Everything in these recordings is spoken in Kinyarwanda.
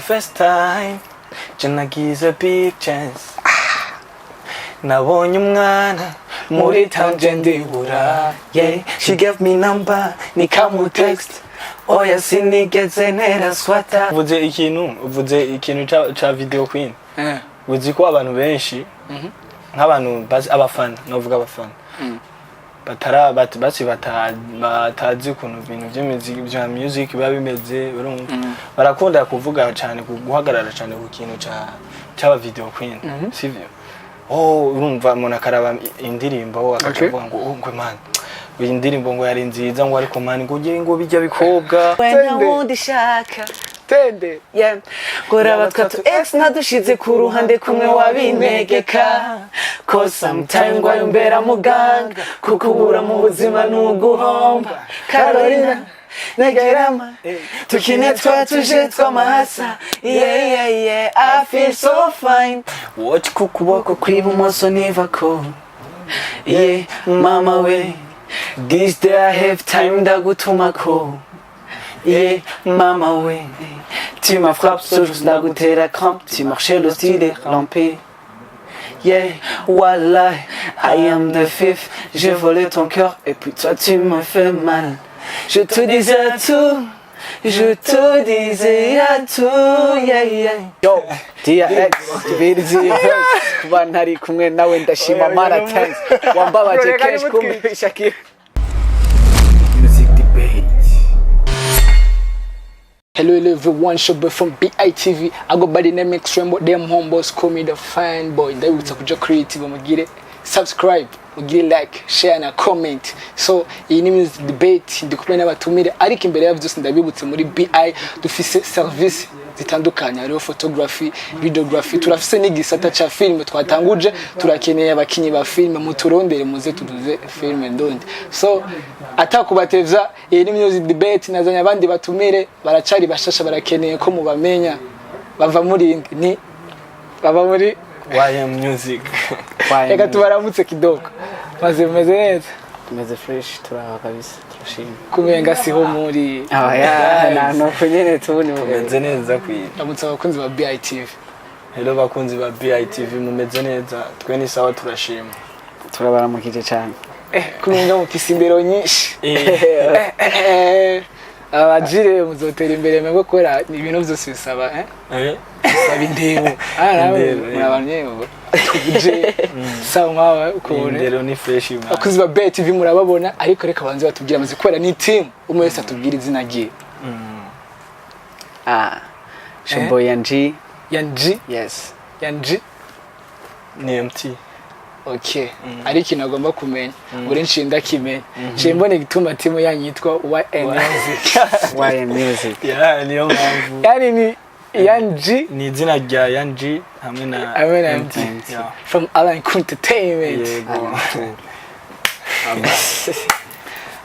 First time, nagize a big chance. Nabonye umwana muri town ndibura. Yeah, she gave me number, nikamu text. Oya sinigeze ntera swata. Uvuze ikintu cha video queen. Uzi ko abantu benshi nk'abantu abafana, novuga abafana. Batazi ukuntu ibintu by'imiziki bya music biba bimeze barakunda kuvuga cyane guhagarara cyane ku kintu cy'aba video queen sivyo urumva umuntu akaraba indirimbo akavuga ngo man iyi ndirimbo ngo yari nziza ngo ariko man ngo bijya bikobwa wenda wundi shaka tende yeah gora batatu ex nadushize ku ruhande kumwe wabintegeka ko sometime ngo yumbera muganga kukubura mu buzima n'uguhomba Carolina negerama tukine tuje twamahasa yeah I feel so fine watch kukuboko kwibumoso nivako yeah mama we this day I have time ndagutumako yeah mama we tu m'as frappé ce jour là où t'es la crampe tu marchais le style des lampés yeah wallah I am the fifth j'ai volé ton cœur et puis toi tu me fais mal je te disais tout yeah yo dear ex birizi kuba ntari kumwe nawe ndashima mara thanks wambabaje kenshi kumvisha ki music debate. Hello everyone, Shobe from BITV. I go by the name Extremo. Them homeboys call me the fan boy. They will talk about creative. Mugire subscribe, mugire like, share na comment. So iyi ni music debate ndikumwe n'abatumire ariko imbere y'avyo byose ndabibutse muri BI dufise service zitandukanye hariho photography, videography, turafise n'igisata cha film twatanguje turakeneye abakinyi ba film muturondere muze tuduze film ndondi. So atakubatevza iyi ni music debate nazanya abandi batumire baracari bashasha barakeneye ko mubamenya bava muri ni bava muri YM music. Eka tubaramutse kidogo. Maze meze neza. tumeze fresh turaha kabisa turashimye Kumenga siho muri no kunyene tubone mumeze neza kwiye. Ndamutse abakunzi ba BITV. Hello bakunzi ba BITV mumeze neza twe ni sawa turashima. turabaramukije cyane Kumenga mufise imbero nyinshi. Abajire muzotera imbere mwe gukora ibintu byose bisaba sabindebo murabanyego tuje sawa ukone indero ni fresh man akuzi ba BITV murababona ariko reka banze batubwira amaze gukora ni team umwe wese atubwira izina giye Shobo Yanji yes Yanji ni MT okay ariko nagomba kumenya uri nshinda kimenya cimbone gituma timu yanyitwa YM music niyo mpamvu yani ni Yanji ni izina rya Yanji hamwe na MT from ariko entertainment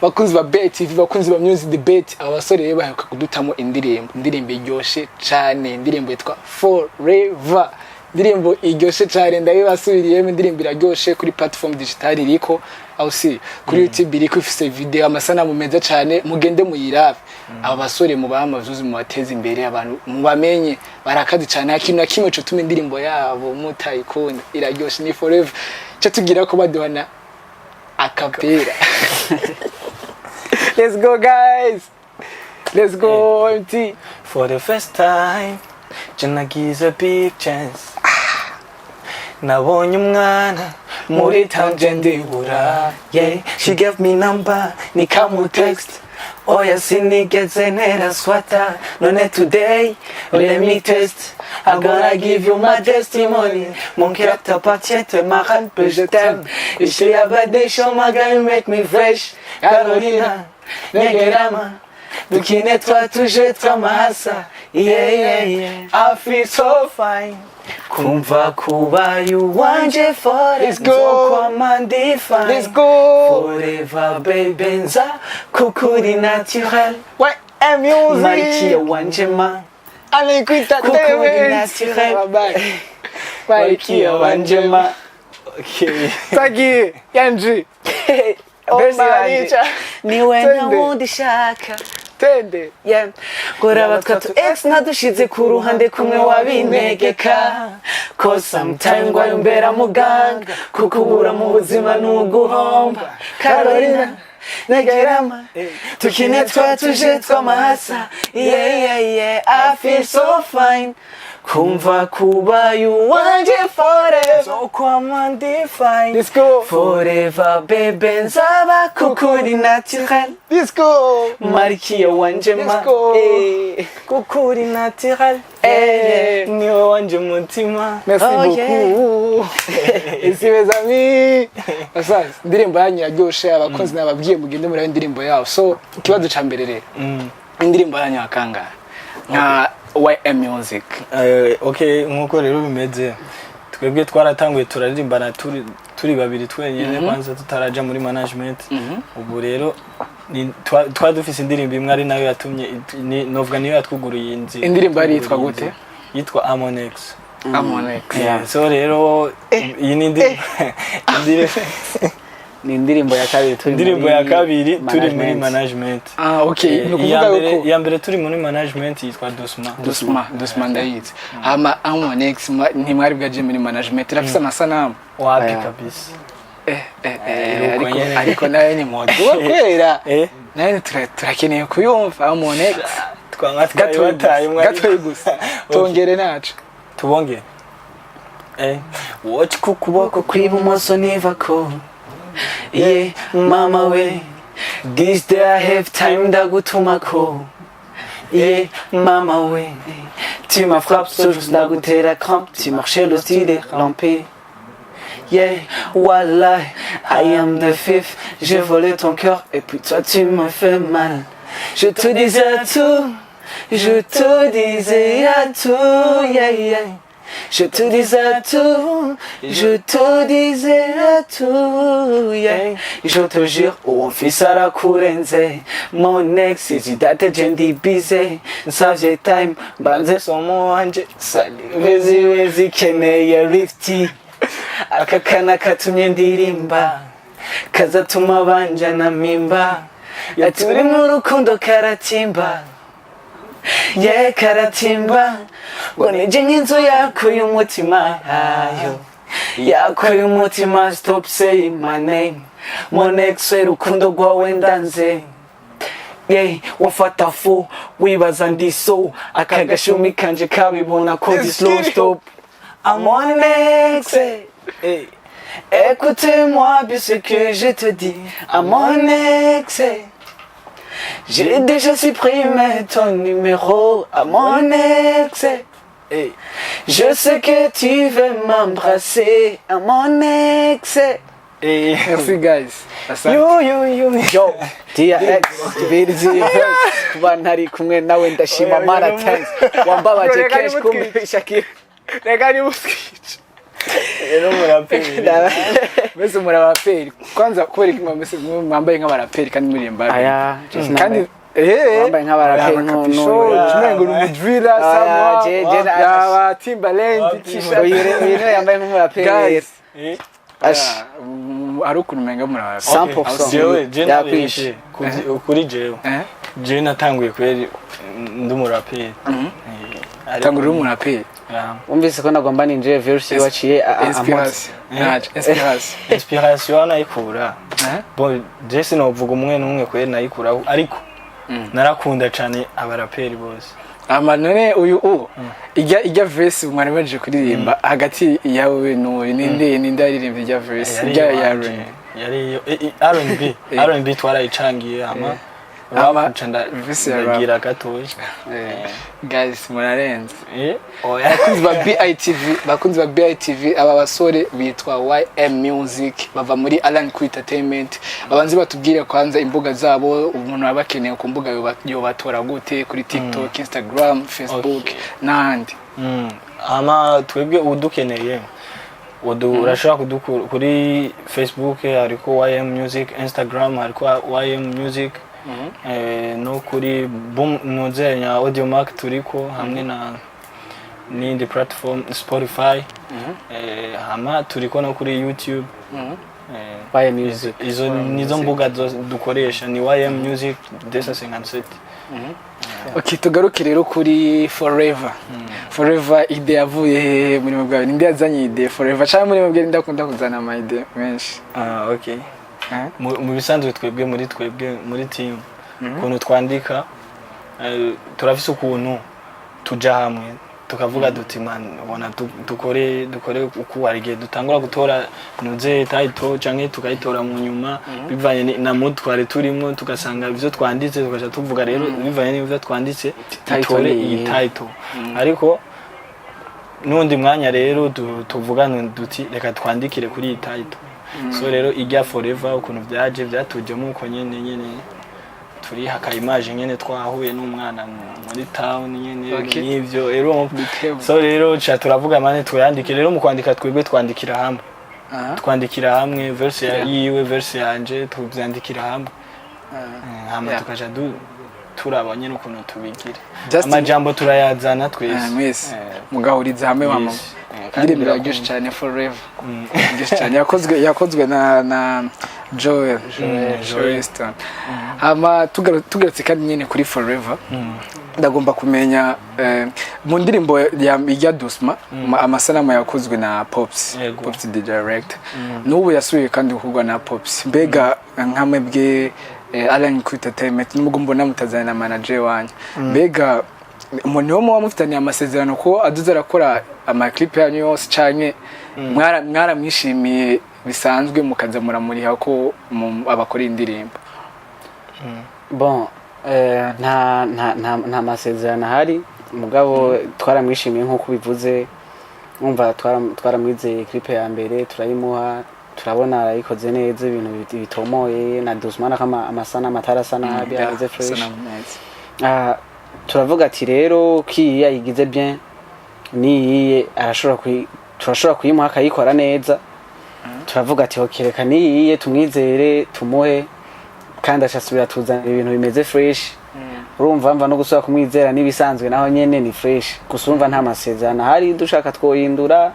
bakunzi ba BITV bakunzi ba music debate abasore rero baheruka kudutamo indirimbo iryoshe cyane indirimbo yitwa Forever indirimbo iryoshe cyane ndabibasubiriyemo indirimbo iraryoshe kuri platform digital iriko aho si kuri YouTube iriko ifise video amasanamu meza cyane mugende muyirabe aba basore mu bamazuzi mu bateza imbere abantu mubamenye barakazi cyane akintu na kimwe cyo tuma indirimbo yabo mutayikunda iraryoshe ni Forever cyo tugira ko baduhana akapera. Let's go guys, let's go MT. For the first time nagize a big chance nabonye umwana muri town ndibura. Yeah, she gave me number nikamu text. Oya sinigeze ntera swata none today let me test. I'm gonna give you my testimony. Mon cœur t'appartient, t'es ma reine, que je t'aime. Et je t'ai abadé, show my guy, you make me fresh. Carolina, negerama, dukine toi tuje twamahasa. Yeah I feel so fine. Kumva kuba you wanje forever. Let's go. Let's go. Forever baby nza kukuri naturel. Ouais, music. Maliki wanje ma. Allez, écoute ta Maliki wanje ma. Okay. Taki, Yanji. niwe na wundi shaka twende yeah kuraba twatu ex nadushize ku ruhande kumwe wabintegeka ko sometime ngwayombera muganga kukubura mu buzima n'uguhomba Carolina Negerama tukine twatuje twamahasa yeah I feel so fine kumva kuba you wanje forever so kwama undefined. let's go forever baby nzaba kukuri natural let's go marikia wanje ma let's go kukuri natural niwe wanje mutima. merci beaucoup isi mes amis asaza indirimbo yanyu yaryoshe abakozi nababwiye mugende muri indirimbo yawo so ikibazo ca mbere rero indirimbo yanyu akanga nka YM Music Okay, nkuko rero bimeze twebwe twaratanguye turaririmbana turi babiri twenyene kwanza tutaraja muri management. Ubu rero twadufise indirimbo imwe ari nayo yatumye novuga niyo yatwuguruye inzira. indirimbo yari yitwa gute yitwa Amonex. Yeah. So rero iyi ni ni indirimbo ya kabiri turi muri management. Okay nukuvuga yuko ya mbere turi muri management yitwa Dusma ndayitse hama Amonex ntimwari bwaje muri management irafise amasanamu wapi kabisa. ariko nayo ni modo kwera nayo turakeneye kuyumva Amonex gatoyi gusa tongere nacu tubonge watch kukuboko kw'ibumoso nivako yeah mama we this day I have time ndagutumako yeah mama we tu m'as frappé ce jour ndagutera crampe tu marchais le style rampé yeah wallah I am the fifth j'ai volé ton cœur et puis toi tu me fais mal je te disais tout yeah je te disais tout, yeah. Je te jure, on fait ça la courenze. Mon ex, si date jendi busy. Savje time, banze somo anje. Sali, wezi keneye lifti. Akakana katumye ndirimba. Kazatuma banja na mimba. Yaturi mu rukundo karatimba. Yeah karatimba Goneje nk'inzu yako y'umutima yako y'umutima stop saying my name Mon ex rukundo rwawe ndanze yeah wafata fu wibaza ndi so akagashumi kanje kabibona ko di slow stop I'm on ex écoute-moi bien ce que je te dis I'm on ex j'ai déjà supprimé ton numéro à mon ex. Je sais que tu veux m'embrasser à mon ex. Merci guys. Yo, dear ex, tubiriziye kuba ntari kumwe nawe ndashima marathons. Wambabaje kenshi kumishakira. Reka ni muskice. Rero muraperi. Mese murabaperi. Kwanza kubera ko mese mwambaye nk'abaraperi kandi muririmba. Aya, kandi wambaye nk'abaraperi no Jumengo n'umudrilla sama Timbaland t-shirt yambaye nk'umuraperi. Guys. Ariko umenga murabaperi. 100%. Jewe kuri jewe natanguye kweri ndumuraperi. Tangura umuraperi. Umvise ko nagomba ninjire verse waciye inspiration nayikura bon Jesse no vuga umwe n'umwe kweri nayikura ariko narakunda cyane abaraperi bose none uyu ijya verse umwana baje kuririmba hagati yawe ninde aririmba ijya verse yari R&B twarayicangiye ama gira gatoya guys murarenze bakunzi ba BITV aba basore bitwa YM Music bava muri Alan Entertainment babanze batubwire kwanza imbuga zabo umuntu abakeneye ku mbuga yo batora gute kuri TikTok Instagram Facebook n'andi ama twebwe udukeneye urashaka kudukura kuri Facebook ariko YM Music Instagram ariko YM Music no kuri boom nuzenya audio mark turiko hamwe na n'indi platform Spotify hama turiko no kuri YouTube YM Music izo nizo mbuga dukoresha ni YM Music 257 Okay, tugaruke rero kuri Forever. Forever ide yavuye muri mubwawe ninde yazanye ide Forever cyangwa muri mubwe ndakunda kuzana ama ide menshi. Okay. Mu bisanzwe twebwe muri team ukuntu twandika turafise ukuntu tuja hamwe tukavuga duti man ubona dukore uko arige dutangura gutora nuze title canke tukayitora mu nyuma bivanye na mood twari turimo tugasanga ivyo twanditse tukaja tuvuga rero bivanye n'ivyo twanditse titore iyi title ariko nundi mwanya rero tuvugana duti reka twandikire kuri iyi title so rero ijya Forever ukuntu byaje byatujemo uko nyene turi haka image nyene twahuye n'umwana muri town nyene n'ivyo rero so rero cha turavuga mane tuyandike rero mu kwandika twebwe twandikira hamwe twandikira hamwe verse yiwe verse yanje tubyandikira hamwe hama tukaja turaba nyene ukuntu tubigira amajambo turayazana twese mugahuriza hamwe mama kandi biraryoshe cyane Forever ryoshe cyane yakozwe na Joel Stone. Hama tugarutse kandi nyene kuri Forever ndagomba kumenya mu ndirimbo ya Dusma amasanamu yakozwe na Pops the director n'ubu yasubiye kandi gukorwa na Pops mbega nkamwebwe Alan Entertainment n'ubwo mbona mutazana na manager wanyu mbega umuntu wo mufitaniye amasezerano ko aduza arakora ama clip yanyu yose canke mwaramwishimiye bisanzwe mukaza muramuriha ko abakora indirimbo. Bon nta masezerano hari mugabo twaramwishimiye nko bivuze umva twaramwizeye clip ya mbere turayimuha turabona arayikoze neza ibintu bitomoye na Dusmana kama amasana matarasa nabi arize fresh turavuga ati rero kiya yigize bien niyiye turashobora kuyimuha akayikora neza turavuga ati okereka niyiye tumwizere tumuhe kandi ashasubira tuzana ibintu bimeze fresh urumva mva no gusubira kumwizera nibisanzwe naho nyene ni fresh gusumva nta masezerano hari dushaka twohindura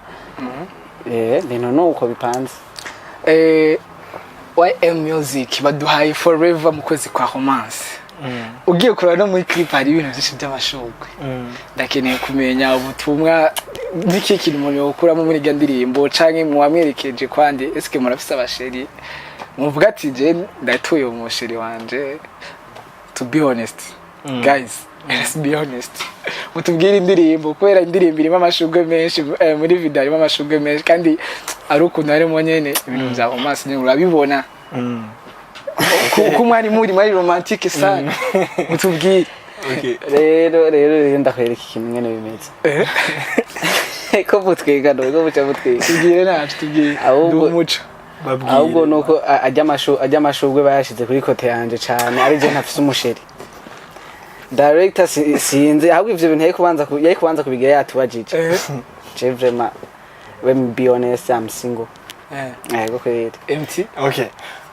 bintu nuko bipanze YM Music baduhaye Forever mu kwezi kwa romance ugiye kurana no muri clip hari ibintu byinshi by'amashugwe ndakeneye kumenya ubutumwa biki kintu umuntu yokuramo muri gandirimbo canke mwamwerekeje kwande eske murafise abasheri muvuga ati je ndatuye umusheri wanje to be honest guys let's be honest mutubwire indirimbo kubera indirimbo irimo amashugwe menshi muri video irimo amashugwe menshi kandi ari ukuntu harimo nyene ibintu bya romance nyine urabibona kuko mwari muri romantique sana mutubwire rero ndakwereka ikintu ngene bimeze ko butwiga no buca butwiga tubwire nacu tubwire umuco ahubwo nuko ajya amashugwe bayashize kuri kote yanje cyane ari je ntafise umusheri director sinze ahubwo ivyo bintu yari kubanza kubigira yatubajije je vraiment when be honest I'm single go kwere empty okay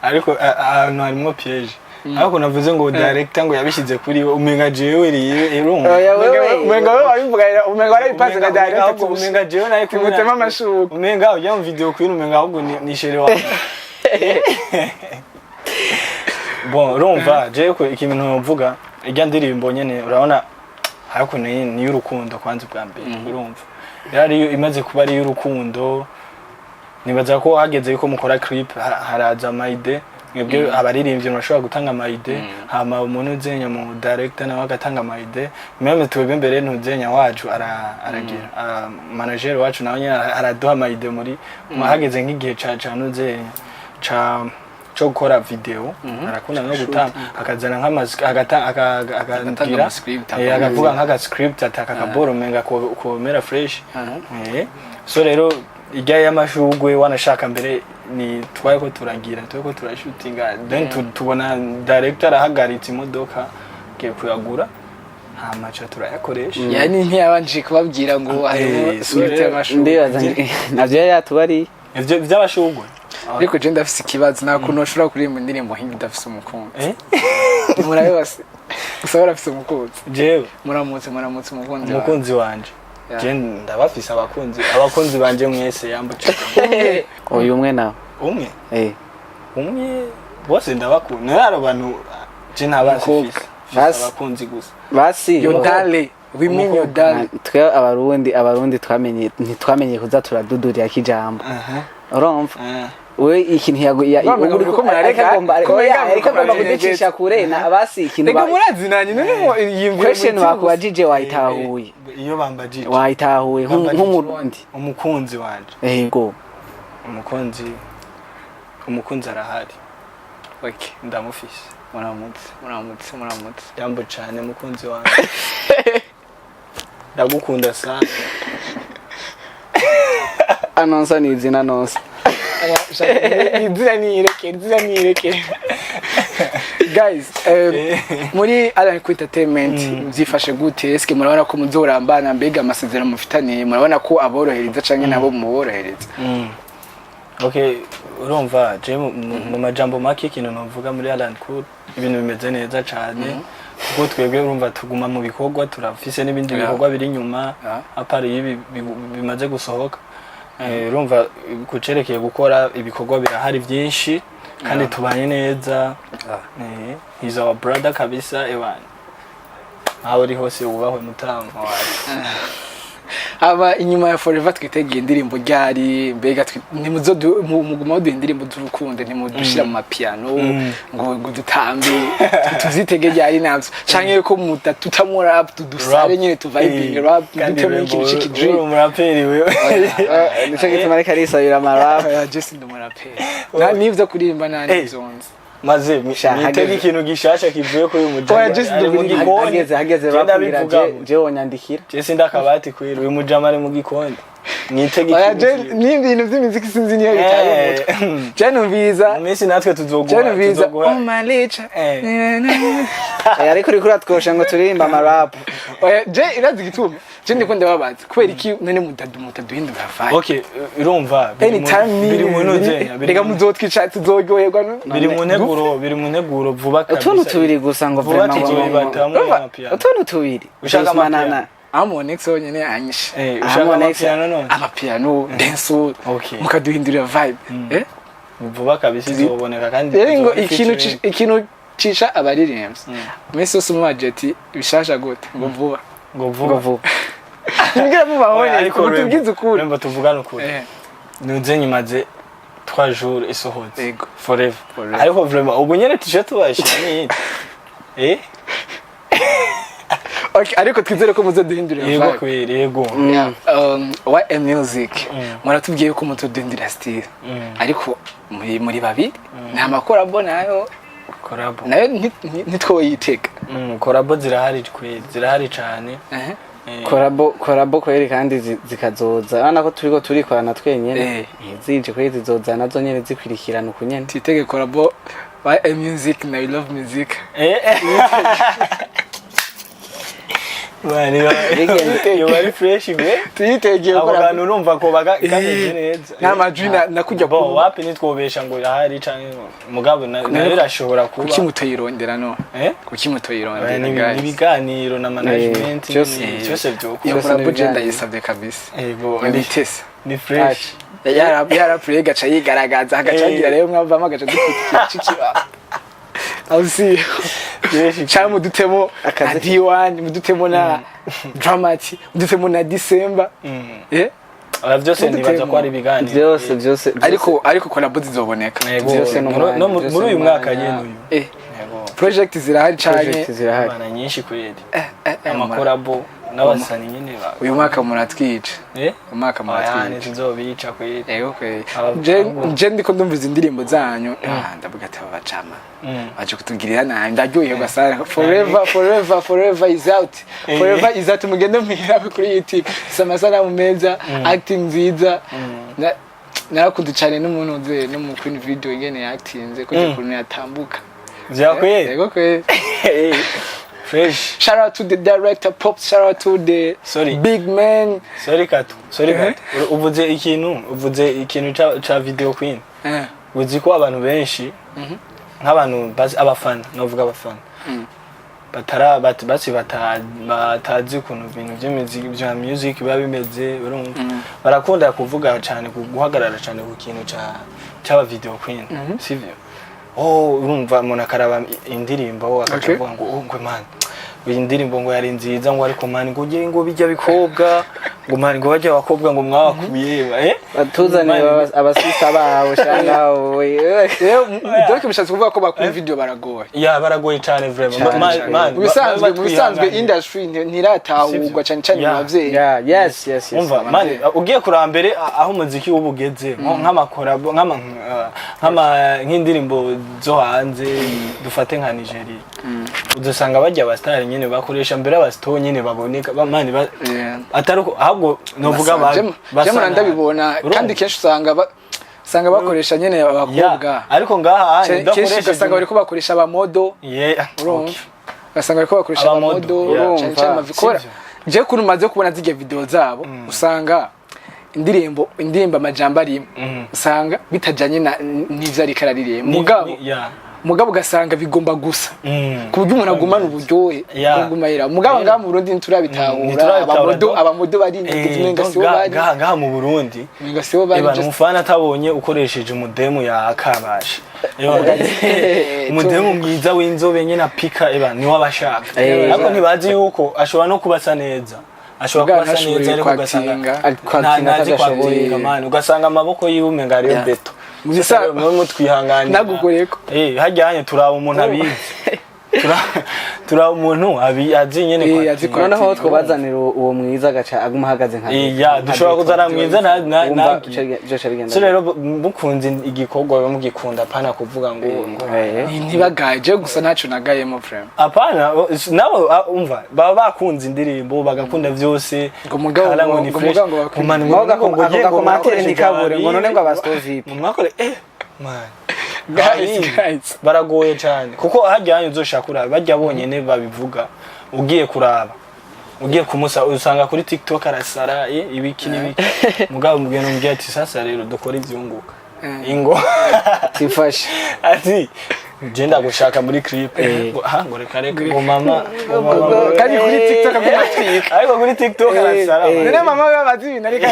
ariko ahantu harimo piège ariko navuze ngo director ngo yabishize kuri umenga jewe rero umenga wabivuga umenga warabipanze na director umenga jewe naye kumutema amashuka umenga ujya mu video kwino umenga ahubwo ni shere wa bon urumva jewe ko ikintu mvuga ijya ndirimbo nyene urabona ariko ni y'urukundo kwanza bwa mbere urumva yari imaze kuba ari y'urukundo nibaza ko hageze yuko mukora clip haraza amaide mwebwe abaririmbyi murashobora gutanga amaide hama umuntu uzenya mu director nawe agatanga amaide meme twebwe mbere ntuzenya wacu aragira manager wacu nawe araduha amaide muri hageze nk'igihe ca nuzenya cyo gukora video arakunda no gutanga akazana akagira akavuga nk'aga script atakakaboro menga komera fresh so rero ijya y'amashugwe wanashaka mbere ni twaye ko turagira ko turashootinga then tubona director ahagaritse imodoka ke kuyagura hamacha turayakoresha yani ntiyabanje kubabwira ngo ayo suite y'amashugwe ndibaza navyo yatubari ivyo by'abashugwe ariko je ndafise ikibazo nta kuntu ushobora kuririmba indirimbo hingi ndafise umukunzi murabibase usabora afise umukunzi jewe muramutse umukunzi wanje je ndabafise abakunzi banje mwese yambuce uyu umwe nawe umwe bose ndabakunda nari abantu je ntabafise abakunzi gusa basi yodale women yodale twe abarundi ntitwamenye kuza turadudurira kijambo urumva we ikintu agomba kuducisha kure na basi ikintu murazinanye none question bakubajije wayitahuye iyo bambajije wayitahuye nk'umurundi umukunzi wanje yego umukunzi arahari okay ndamufise muramutse jambo cyane mukunzi wanjye ndagukunda sana anonsa ni izina nonsa izina nireke guys muri ariko entertainment byifashe gute eske murabona ko muzorambana mbega amasezerano mufitaniye murabona ko aborohereza canke nabo muborohereza okay urumva je mu majambo make ikintu novuga muri ariko ibintu bimeze neza cyane kuko twebwe urumva tuguma mu bikorwa turafise n'ibindi bikorwa biri nyuma apari ibi bimaze gusohoka urumva kucerekeye gukora ibikorwa birahari byinshi kandi tubanye neza he's our brother kabisa ewan aho uri hose wubahwe mutama wawe aba inyuma ya Forever twitegeye indirimbo ryari mbega muguma duhe indirimbo z'urukundo ntimudushira mu mapiano ngo dutambe tuzitege ryari navyo canke ko tutamo rap tudusare nyene tuvibing rap dutemo ikintu cy'ikidream umuraperi wewe nico gituma ariko arisabira amarap just ndumuraperi nivyo kuririmba nani zonze maze mitege ikintu gishasha kivuye kuri uyu mujama hageze bakubwira je wonyandikira je sindakabati kwira uyu mujama ari mu gikoni nitege ikintu n'ibintu by'imiziki sinzi niyo bitari je numviza misi natwe tuzoguha umalicha ariko uri kuratwosha ngo turirimba amarap je irazi gituma je ndiko ndababaza kubera iki none mutaduhindura vibe okay urumva biri mu ntuze rega muzotwica tuzoryoherwa biri mu neguro vuba kabisa utuntu tubiri gusa ngo utuntu tubiri ushaka amanana amo next onyene anyishe ushaka amapiano none amapiano dance mukaduhindurira vibe vuba kabisa izoboneka kandi ngo ikintu cisha abaririmbyi mese yose umwajeti bishasha gute ngo vuba ngira mubahone ariko tubwize ukuri remba tuvugana ukuri nuze nyimaze 3 jours isohotse forever ariko vraiment ubu nyene t-shirt tubashimye okay ariko twizere ko muzoduhindurira yego kwere yego why music muratubwiye ko muzoduhindurira style ariko muri babiri nta makorabo nayo Collabo nayo ntitwoyiteka Collabo zirahari cyane Collabo kweri kandi zikazoza urana ko turiko turikorana twenyene zije kweri zizoza nazo nyene zikwirikirana ukunyene titege Collabo by music na I love music Bani yo bari fresh gwe tuyitegeye ko abantu urumva ko bagamije neza n'amajina nakujya bo wapi nitwobesha ngo yahari canke mugabo nayo irashobora kuba kuki mutoyirondera no kuki mutoyirondera guys ibiganiro na management cyose byo iyo Collabo genda yisabye kabisa yego nditese ni fresh yara prega cha yigaragaza agacagira rero mwavamo agaca dukita cikiba Ausi chamu dutemo D1 mudutemo na Dramati mudutemo na December byose nibaza ko ari biganiro byose ariko Collabo zizoboneka byose no muri uyu mwaka nyene uyu project zirahari cyane bana nyinshi kweli amakorabo n'abasani nyine ba uyu mwaka muratwica umwaka muratwica nzobica kweli je ndiko ndumviza indirimbo zanyu ndavuga ati abacama baje kutugirira nabi ndaryoye gasara forever is out mugende mwira kuri YouTube samasana mu meza acting nziza narakunze cyane n'umuntu uze no mu Queen video ingene actinze ko kuntu yatambuka yego kweli fresh. Shout out to the director, Pop. Shout out to the big man. Sorry Kato. Uvuze ikintu cha video queen. Uzi ko abantu benshi nk'abantu abafana novuga abafana. Batazi ukuntu ibintu by'imiziki bya music biba bimeze urumva barakunda kuvuga cyane guhagarara cyane ku kintu cy'aba video queen sivyo urumva umuntu akaraba indirimbo akavuga ngo man iyi ndirimbo ngo yari nziza ngo ariko man ngo ugiye ngo bijya bikobwa ngo man ngo bajya abakobwa ngo mwakubiye batuzaniye abasista bawe shanga wowe donc bishatse kuvuga ko bakora video baragoye baragoye cyane vraiment man bisanzwe industry ntiratahurwa cyane cyane mu bavyeyi yes umva man ugiye kurambere aho umuziki w'ubugeze nk'amakora nk'indirimbo zo hanze dufate nka Nigeria udusanga bajya abastari nyene bakoresha mbere abasto nyene baboneka bamani ataruko ahubwo novuga basanga ndabibona kandi kenshi usanga bakoresha nyene abakobwa ariko ngaha kenshi ugasanga bariko bakoresha abamodo ugasanga bariko bakoresha abamodo cyane mavikora je kuntu maze kubona zige video zabo usanga indirimbo amajambo ari usanga bitajanye n'ivyo ari karaririye mugabo ugasanga bigomba gusa ku buryo umuntu agumana uburyohe agumahera mugabo ngaha mu Burundi nturabitahura abamodo bari ngaha mu Burundi eba umufana atabonye ukoresheje umudemu yakabasha umudemu mwiza w'inzobe nyene apika ni wabashaka ariko ntibazi yuko ashobora no kubasa neza ashobora kubasa neza ariko ugasanga ntazi kwatinga mani ugasanga amaboko yiwe ngariyo beto mu twihanganye nagugoreko hajyanye turaba umuntu abizi turaba umuntu azi nyene kwa noneho twabazanira uwo mwiza gaca aguma hagaze nka dushobora kuzana mwiza so rero mukunze igikorwa bamugikunda pana kuvuga ngo ntibagaje gusa ntaco nagayemo frame apana nabo umva baba bakunze indirimbo bagakunda vyose ngo mugabo ngo komantere nikabure ngo none ngo abastovipe mwakore man guys baragoye cyane kuko hajyanye uzoshaka bajya bonyene babivuga ugiye kuraba ugiye kumusa usanga kuri TikTok arasara ibiki n'ibiki mugabo mugeno mbye ati sasa rero dukora ivyunguka ingo tifashe ati genda gushaka muri clip ngo reka ngo mama kandi kuri TikTok amatwika ariko kuri TikTok arasara none mama babazi ibintu ariko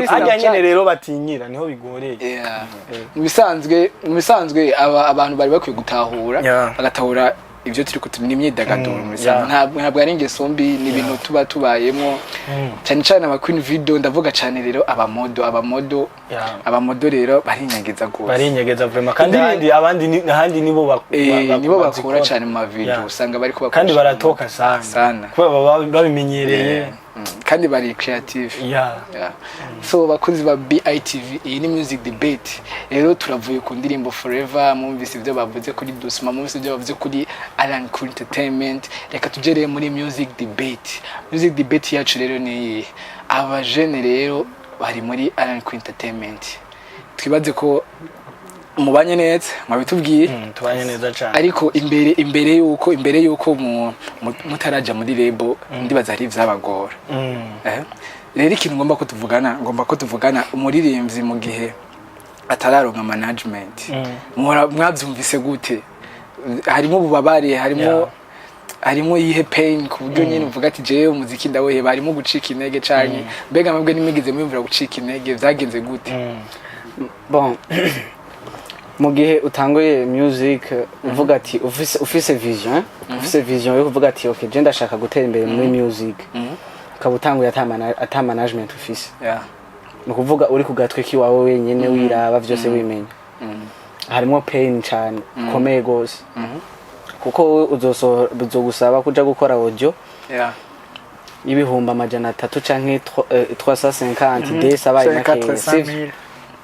hajyanye rero batinyira niho bigoreye mu bisanzwe abantu bari bakwiye gutahura bagatahura ivyo turi kutumira imyidagaduro ntabwo ari ingeso mbi ni ibintu tuba tubayemo cyane cyane aba queen video ndavuga cyane rero abamodo rero barinyegeza vraiment kandi abandi nibo bakora cyane mu ma video usanga bari kubakora kandi baratoka sana kuba babimenyereye kandi bari creative so bakunzi ba BITV iyi ni music debate rero turavuye ku ndirimbo Forever mumvise ibyo bavuze kuri Dusma mumvise ibyo bavuze kuri Alan Cool Entertainment reka tugereye muri music debate yacu rero ni abajene rero bari muri Alan Cool Entertainment twibaze ko mubanye neza mwabitubwiye tubanye neza cyane ariko imbere yuko mutaraja muri label ndibaza hari vyabagora rero ikintu ngomba ko tuvugana umuririmbyi mu gihe atararonka management mwavyumvise gute harimo ububabare harimo yihe pain ku buryo nyine uvuga ati jewe umuziki ndaweheba harimo gucika intege canke mbega mwebwe nimigeze mwumvira gucika intege vyagenze gute bon mu gihe utanguye music uvuga ati ufise vision yo kuvuga ati okay je ndashaka gutera imbere muri music ukaba utanguye ata management ufise no kuvuga uri kugatwe kiwawe wenyene wiraba vyose wimenya harimo pain cyane komeye gose kuko uzogusaba kuja gukora audio y'ibihumbi 300 canke 350 des abaye nakeye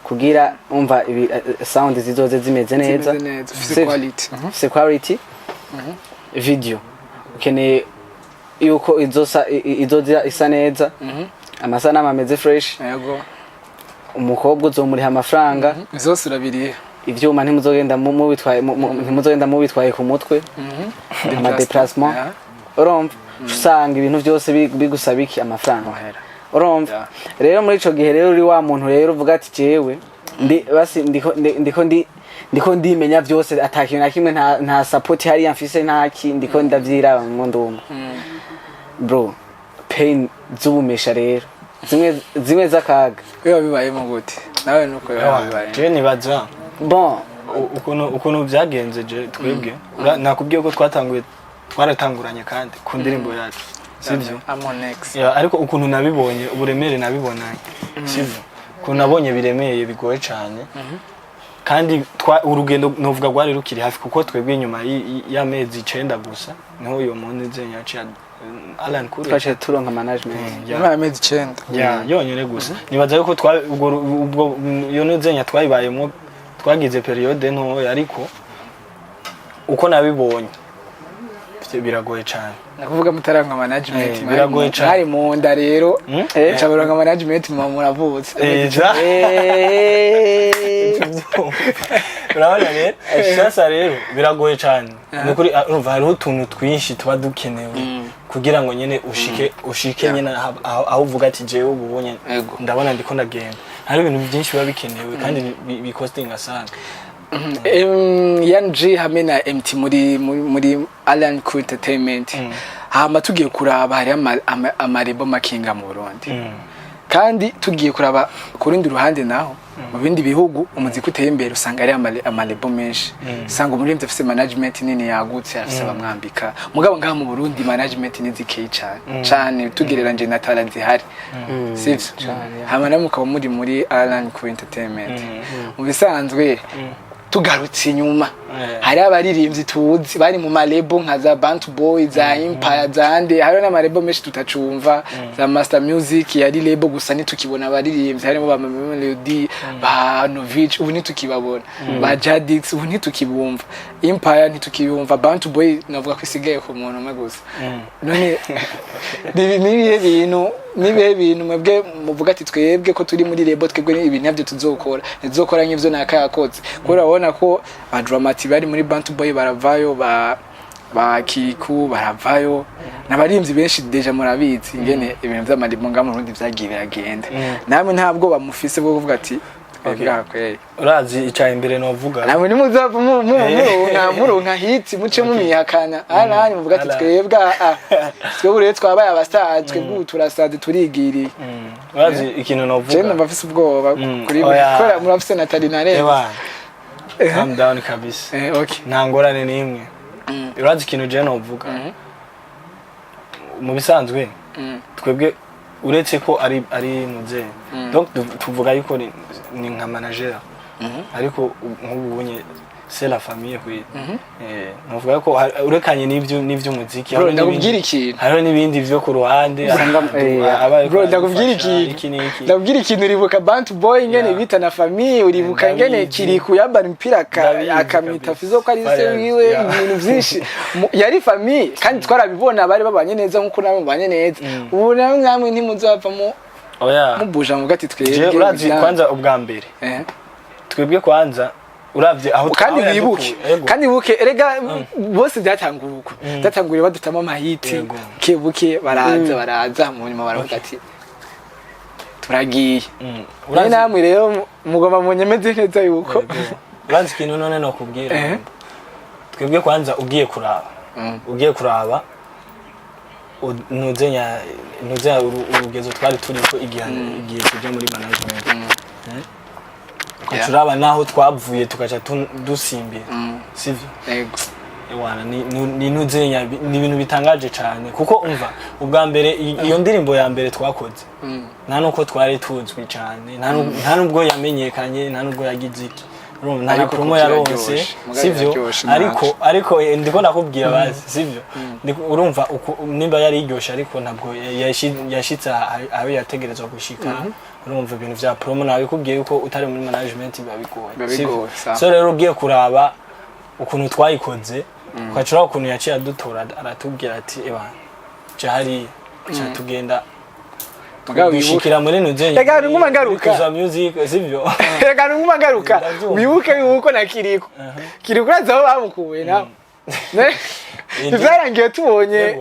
kugira umva sound zizoze zimeze neza c'est quality video ukeneye yuko izoza isa neza amasana ameze fresh yego umukobwa uzomuriha amafaranga bizose urabiriye ivyuma ntimuzogenda mubitwaye ku mutwe ama déplacement urumva usanga ibintu byose bigusaba iki amafaranga urumva rero muri ico gihe rero uri wa muntu rero uvuga ati jewe ndiko ndimenya byose atakintu na kimwe nta support hari yamfise ntaki ndiko ndavyiraba mu ndumva bro pain zubumesha rero zimwe zakaga wewe bibayemo gute nawe nuko bibaye je nibaza bon ukuntu byagenze je twebwe nakubwiye ko twaratanguranye kandi ku ndirimbo yacu sivyo ariko ukuntu nabibonye uburemere nabibonanye sivyo ko nabonye biremeye bigoye cyane kandi urugendo novuga rwari rukiri hafi kuko twebwe nyuma y'amezi 9 gusa niho uyo muntu nyaciye Alan Kuri twaje turonka management nyuma y'amezi 9 yonyene gusa nibaza yuko ubwo iyo nzenya twayibayemo twagize periode nto ariko uko nabibonye biragoye cyane nakuvuga mutaranga management biragoye cyane hari mu nda rero cabaranga management muravutse urabona rero sasa rero biragoye cyane nukuri urumva hariho utuntu twinshi tuba dukenewe kugira ngo nyene ushike nyene aho uvuga ati jewe ubonye ndabona ndiko ndagenda hari ibintu byinshi biba bikenewe kandi bicostinga sana Yanji hamwe na MT muri Alan Kuri Entertainment hama tugiye kuraba hari amarebo makinga mu Burundi kandi tugiye kuraba kurindi ruhande naho mu bindi bihugu umuziki uteye imbere usanga ari amarebo menshi usanga umuririmbyi afise management nini yagutse afise bamwambika mugabo ngaha mu Burundi management nizikeye cyane tugereranje na talent zihari sivyo hama namwe ukaba muri Alan Kuri Entertainment mu bisanzwe tugarutse inyuma hari abaririmbyi tuzi bari mu malebo nka za Bantu Boy za Empire zande hari n'amarebo menshi tutacumva za Master Music yari lebo gusa nitukibona abaririmbyi harimo ba Melody ba Novich ubu nitukibabona ba Jadix ubu nitukibumva Empire nitukibumva Bantu Boy navuga ko isigaye ku muntu umwe gusa none nibihe bintu mwebwe muvuga ati twebwe ko turi muri lebo twebwe ibintu nabyo tuzokora nk'ivyo nakayakoze kubera ubona ko ba Dramati bari muri Bantu Boy baravayo ba Kiku baravayo n'abarimvyi benshi deja murabizi ingene ibintu vy'amarimo ngamu Burundi vyagiye biragenda namwe ntabwo bamufise bwo kuvuga ati urazi icaye imbere no vuga namwe nimuzava muronka hiti muce mumihakana arani muvuga ati twebwe rero twabaye abastar twebwe turasaze turigiriye urazi ikintu no vuga je ndumva ubwoba kuri mukora murafise Natali na Rema calm down kabisa okay ntangorane nimwe urazi ikintu je no vuga mu bisanzwe twebwe uretse ko ari muze donc tuvuga yuko ni nka manager ariko nk'ubunye c'est la famille kuri nuvuga ko urekanye n'ivyo muziki bro ndakubwira ikintu hariho n'ibindi vyo ku ruhande bro ndakubwira ikintu uribuka Bantu Boy ngene bita na famille uribuka ngene Kiriku yambara impira akamita fizo ko ari se wiwe ibintu vyinshi yari famille kandi twarabibona bari babanye neza nkuko namwe babanye neza ubu namwe ntimuzavamo mubuja mu gati twebwe urazi kwanza ubwa mbere twebwe kwanza uravye aho kandi wibuke erega bose byatanguriye badutama amahiti kebuke baraza mu nyuma baravuga ati turagiye namwe rero mugomba munyemeze neza yuko urazi ikintu none no kubwira twebwe kwanza ugiye kuraba nuzenya urugezo twari turiko igihe tujya muri management turaba naho twavuye tukaca dusimbira sivyo yego ewana ni nuzenya ni ibintu bitangaje cyane kuko umva ubwa mbere iyo ndirimbo ya mbere twakoze nta nuko twari tuzwi cyane nta nubwo yamenyekanye nta nubwo yagize iki nta promo yaronse sivyo ariko ndiko nakubwira bazi sivyo urumva nimba yari iryosha ariko ntabwo yashitse aho yategerezwa gushika urumva ibintu vya promo nawe kubwiye yuko utari muri management bibabigoye so rero ugiye kuraba ukuntu twayikoze ukacura ukuntu yaciye adutora aratubwira ati jahari cyatugenda wishikira muri nuzenya reka nguma ngaruka za music sivyo reka nguma ngaruka wibuke yuko na Kiriku urazaho bamukuwe na byarangiye tubonye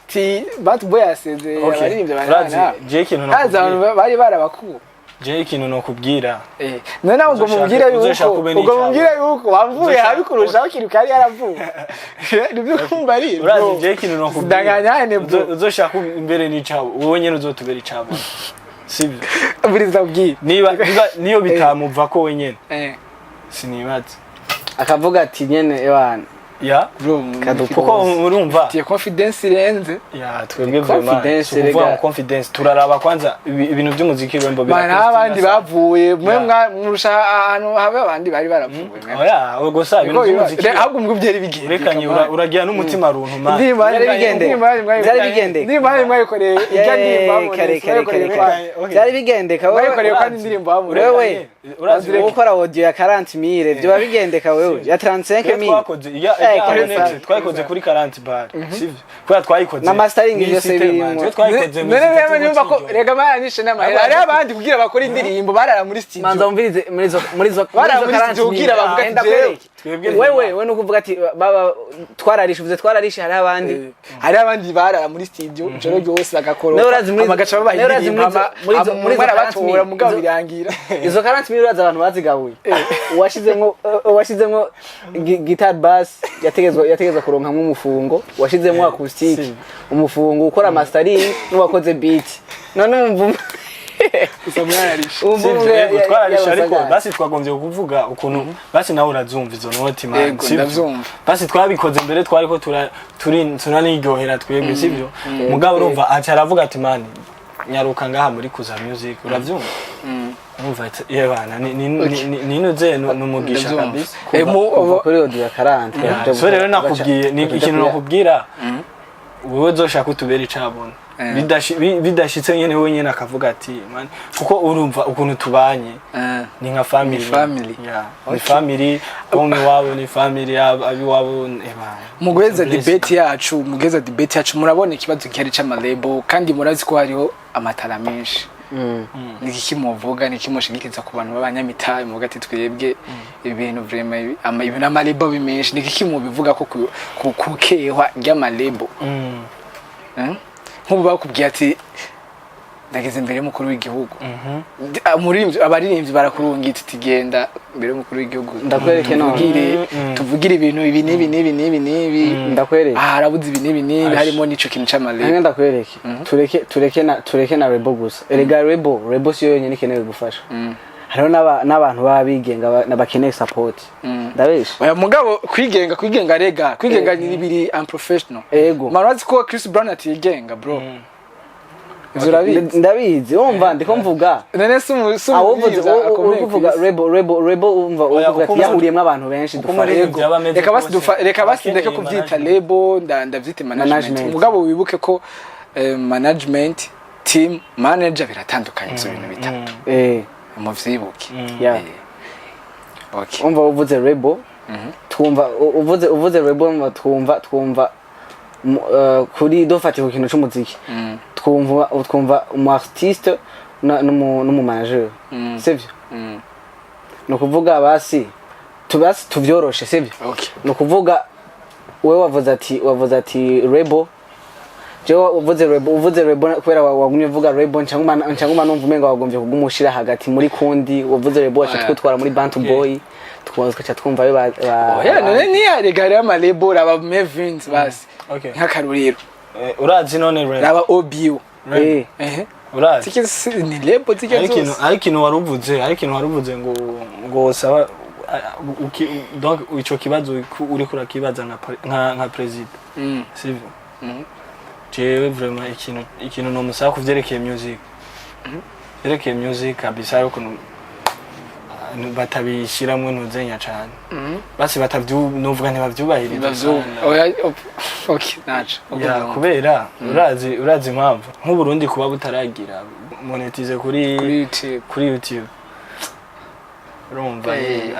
ti Bantu Boy aseze abaririmbye barana je ikintu no bari barabakuwe je ikintu no kubwira none ubwo mubwira yuko wavuye habikurushaho Kiriku yari yaravuye nibyo kumva ari urazi je ikintu no kubwira ndanganyane uzoshaka imbere n'icabo wowe nyene uzotubera icabo sivyo buriza ubwira niyo bitamuva ko wenyene sinibaza akavuga ati nyene ewana ya bro kuko urumva tiye confidence irenze ya twebwe vraiment rega confidence turaraba kwanza ibintu by'umuziki wembo bana abandi bavuye mwe murusha ahantu habe abandi bari baravuye oya gusa ibintu by'umuziki ahubwo mbwo byari bigende rekanye uragira n'umutima runtu man byari bigende ndimba mwayikoreye ijya ndimba byari bigendeka mwayikoreye kandi indirimbo hamwe wewe urazi gukora audio ya 40000 byo bigendeka wewe ya 35000 twayikoze kuri 40 bar sivyo kwa twayikoze na mastering yose birimo twayikoze none nimba ko rega manishe n'amahera ari abandi kugira bakora indirimbo barara muri studio manza umvirize muri zo kugira bavuga wewe no kuvuga ati baba twararishe hari abandi barara muri studio ijoro ryose bagakora amagaca babahindirimba muri barabatora mugabo birangira izo 40000 uraza abantu bazigabuye washizemo guitar bass yategezwa kuronkamwe umufungo washizemo acoustic umufungo ukora mastering n'uwakoze beat none umva twararisha ariko basi twagombye kuvuga ukuntu basi nawe urazumva izo noti man basi twabikoze mbere twariko turaniryohera twebwe sivyo mugabo urumva aca aravuga ati man nyaruka ngaha muri kuza music uravyumva umva yebana ninuze numugisha kabisa kuri audio ya 40 so rero nakubwiye ni ikintu nakubwira wowe zoshaka utubera icabona bidashitse nyene wenyene akavuga ati man kuko urumva ukuntu tubanye ni nka family ni family bomwe wabo ni family abi wabo mugweza debate yacu murabona ikibazo cyari cy'amalebo kandi murazi ko hariho amatara menshi niki muvuga niki mushigikiza ku bantu b'abanyamitaye mu gati twebwe ibintu vraiment ibintu amalebo bimenshi niki mubivuga ko kukehwa ry'amalebo nk'ubu bakubwiye ati ndageze imbere y'umukuru w'igihugu abaririmbyi barakurungita iti genda imbere y'umukuru w'igihugu ndakwereke none tuvugire ibintu ibi n'ibi ndakwereke harabuze ibi n'ibi harimo n'ico kintu c'amalebo ndakwereke tureke na rebo gusa erega rebo siyo yonyine ikenewe gufasha hariho n'abantu baba bigenga nabakeneye support ndabesha oya mugabo kwigenga rega kwigenga ni biri unprofessional ego marazi ko Chris Brown atigenga bro ndabizi umva ndiko mvuga nene uvuga rebo umva uvuga ati yahuriyemo abantu benshi reka basi ndeke kubyita lebo ndavyite management mugabo wibuke ko management team manager biratandukanye ibyo bintu bitatu muvyibuke okay umva uvuze rebo twumva uvuze rebo twumva kuri dofati ku kintu cy'umuziki twumva umu artiste n'umu manager sivyo no kuvuga basi tuvyoroshe sivyo no kuvuga wewe wavuze ati rebo jewe uvuze rebo kubera wagumye uvuga rebo ncanguma numva umenga wagombye kugumushira hagati muri kundi wavuze rebo acha twitwara muri Bantu Boy tukaca twumva none ni yaregara amalebo aba Mavins basi nk'akaruriro urazi none rebo aba OBU urazi ni lebo zose ariko waruvuze ngo saba donc ico kibazo uri kurakibaza nka president sivyo jewe vraiment ikintu no musaka kuvyerekeye music yerekeye music kabisa ariko batabishiramwe ntuzenya cyane basi novuga ntibavyubahiriza okay nacho kubera urazi impamvu nk'u Burundi kuba butaragira monetize kuri YouTube urumva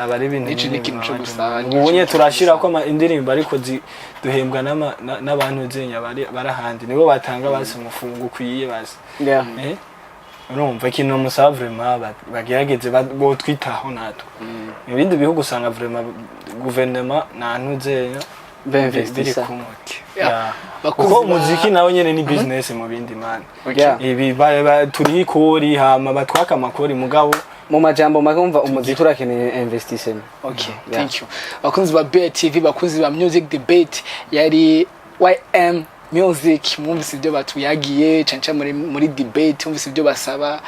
abari ibintu n'ikintu cyo gusaba ubunye turashira ko indirimbo ariko duhembwa n'abantu zenya barahandi nibo batanga basi umufungo kwiye basi urumva ikintu musaba vraiment bagerageze bo twitaho natwe ibindi bihugu usanga vraiment gouvernement nantuze bemvestisa kuko umuziki nawe nyene ni business mu bindi man ibi turi ikori hama batwaka amakori mugabo mu majambo makumva umuziki urakeneye investiseme. Okay, thank you. Bakunzi ba BTV, bakunzi ba music debate yari YM music mwumvise ibyo batuyagiye canca muri debate mwumvise ibyo basaba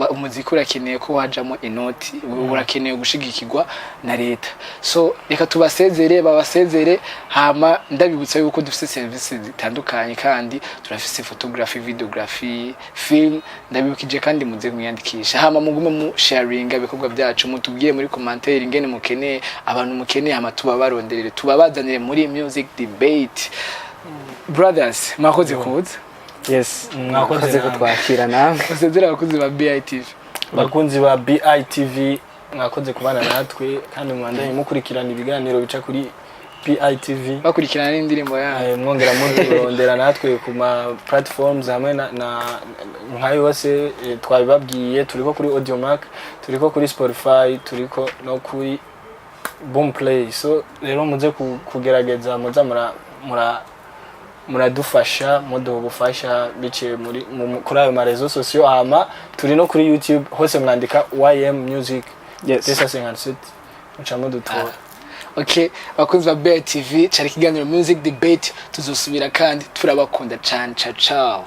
umuziki urakeneye ko wajamo inoti urakeneye gushigikirwa na leta so reka tubasezere babasezere hama ndabibutsa yuko dufite service zitandukanye kandi turafise photography videography film ndabibukije kandi muze mwiyandikisha hama mugume mu sharing ibikorwa byacu mutubwiye muri commentaire ingene mukeneye abantu mukeneye hama tubabaronderere tubabazanire muri music debate brothers mwakoze kuza yes mwakoze kutwakira namwe usezera abakunzi ba BITV bakunzi ba BITV mwakoze kubana natwe kandi mwandanye mukurikirana ibiganiro bica kuri BITV bakurikirana n'indirimbo yayo mwongera murondera natwe ku ma platforms hamwe na nkayo yose twabibabwiye turiko kuri Audiomack turiko kuri Spotify turiko no kuri Boomplay so rero muze kugerageza muza muradufasha mudufasha biciye muri kuri ayo marezo sosiyo hama turi no kuri YouTube hose mwandika YM Music yes 57 mucamo dutora okay bakunzi ba BITV cyari kiganiro music debate tuzosubira kandi turabakunda cyane ciao